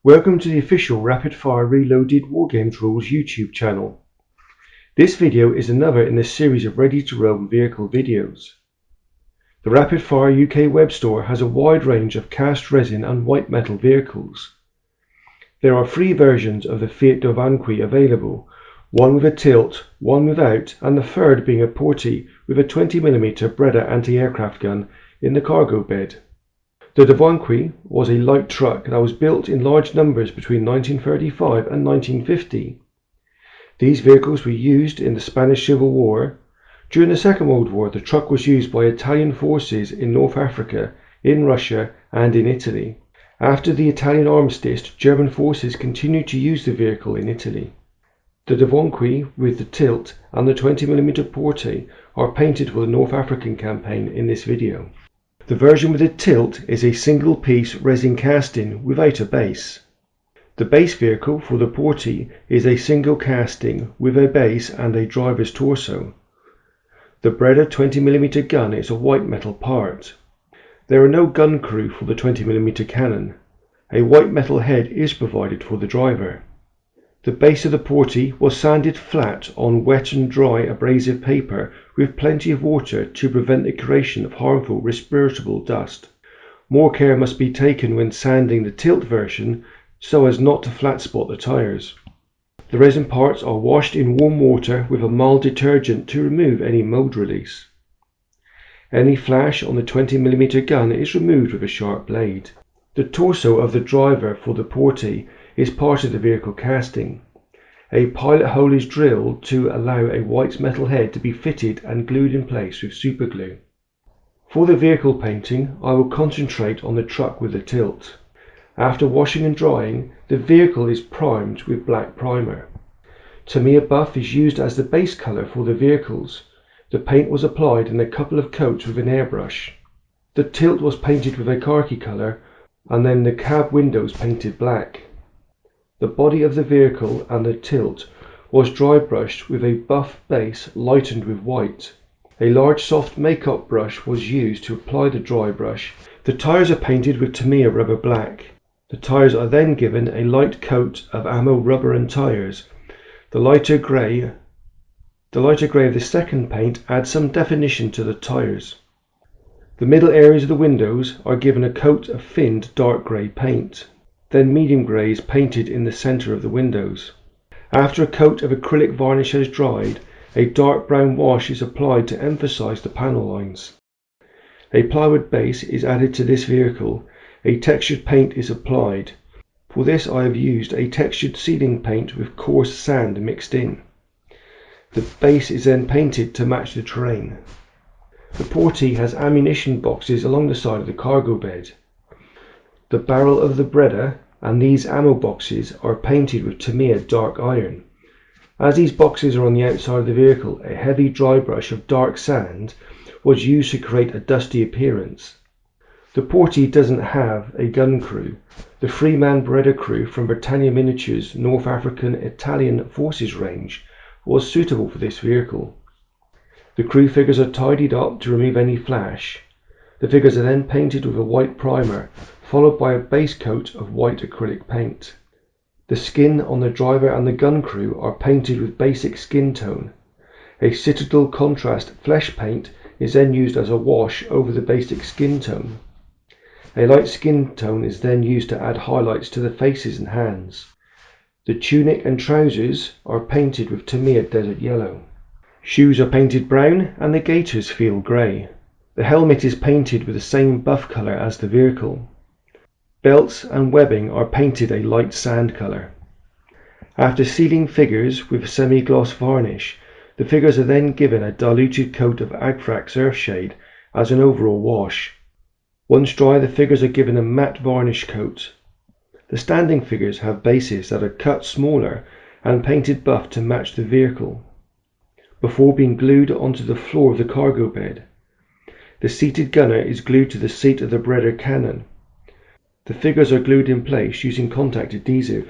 Welcome to the official Rapid Fire Reloaded Wargames Rules YouTube channel. This video is another in the series of ready-to-roam vehicle videos. The Rapid Fire UK web store has a wide range of cast resin and white metal vehicles. There are 3 versions of the Fiat Dovunque available, one with a tilt, one without, and the third being a Porty with a 20mm Breda anti-aircraft gun in the cargo bed. The Dovunque was a light truck that was built in large numbers between 1935 and 1950. These vehicles were used in the Spanish Civil War. During the Second World War, the truck was used by Italian forces in North Africa, in Russia, and in Italy. After the Italian armistice, German forces continued to use the vehicle in Italy. The Dovunque with the tilt and the 20mm Porty are painted for the North African campaign in this video. The version with the tilt is a single piece resin casting without a base. The base vehicle for the Porty is a single casting with a base and a driver's torso. The Breda 20mm gun is a white metal part. There are no gun crew for the 20mm cannon. A white metal head is provided for the driver. The base of the Porty was sanded flat on wet and dry abrasive paper with plenty of water to prevent the creation of harmful respirable dust. More care must be taken when sanding the tilt version so as not to flat spot the tyres. The resin parts are washed in warm water with a mild detergent to remove any mold release. Any flash on the 20mm gun is removed with a sharp blade. The torso of the driver for the Porty is part of the vehicle casting. A pilot hole is drilled to allow a white metal head to be fitted and glued in place with superglue. For the vehicle painting, I will concentrate on the truck with the tilt. After washing and drying, the vehicle is primed with black primer. Tamiya buff is used as the base colour for the vehicles. The paint was applied in a couple of coats with an airbrush. The tilt was painted with a khaki colour and then the cab windows painted black. The body of the vehicle and the tilt was dry brushed with a buff base lightened with white. A large soft makeup brush was used to apply the dry brush. The tyres are painted with Tamiya rubber black. The tyres are then given a light coat of ammo rubber and tyres. The lighter grey of the second paint adds some definition to the tyres. The middle areas of the windows are given a coat of thinned dark grey paint. Then medium grey is painted in the centre of the windows. After a coat of acrylic varnish has dried, a dark brown wash is applied to emphasise the panel lines. A plywood base is added to this vehicle. A textured paint is applied. For this I have used a textured ceiling paint with coarse sand mixed in. The base is then painted to match the terrain. The Porty has ammunition boxes along the side of the cargo bed. The barrel of the Breda and these ammo boxes are painted with Tamiya dark iron. As these boxes are on the outside of the vehicle, a heavy dry brush of dark sand was used to create a dusty appearance. The Porty doesn't have a gun crew. The 3-man Breda crew from Britannia Miniatures North African Italian Forces range was suitable for this vehicle. The crew figures are tidied up to remove any flash. The figures are then painted with a white primer, followed by a base coat of white acrylic paint. The skin on the driver and the gun crew are painted with basic skin tone. A Citadel contrast flesh paint is then used as a wash over the basic skin tone. A light skin tone is then used to add highlights to the faces and hands. The tunic and trousers are painted with Tamiya desert yellow. Shoes are painted brown and the gaiters feel grey. The helmet is painted with the same buff colour as the vehicle. Belts and webbing are painted a light sand colour. After sealing figures with semi-gloss varnish, the figures are then given a diluted coat of Agfrax Earthshade as an overall wash. Once dry, the figures are given a matte varnish coat. The standing figures have bases that are cut smaller and painted buff to match the vehicle, before being glued onto the floor of the cargo bed. The seated gunner is glued to the seat of the Breda cannon. The figures are glued in place using contact adhesive.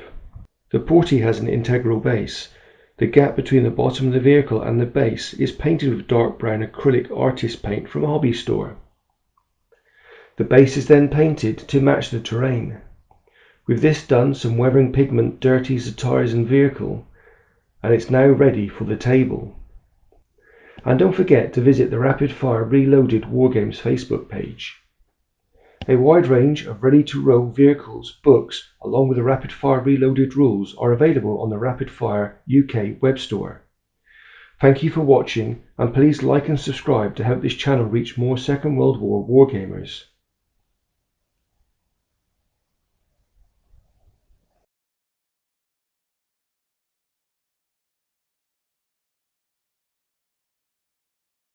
The Porty has an integral base. The gap between the bottom of the vehicle and the base is painted with dark brown acrylic artist paint from a hobby store. The base is then painted to match the terrain. With this done, some weathering pigment dirties the tyres and vehicle, and it's now ready for the table. And don't forget to visit the Rapid Fire Reloaded Wargames Facebook page. A wide range of ready-to-roll vehicles, books, along with the Rapid Fire Reloaded rules are available on the Rapid Fire UK web store. Thank you for watching, and please like and subscribe to help this channel reach more Second World War wargamers.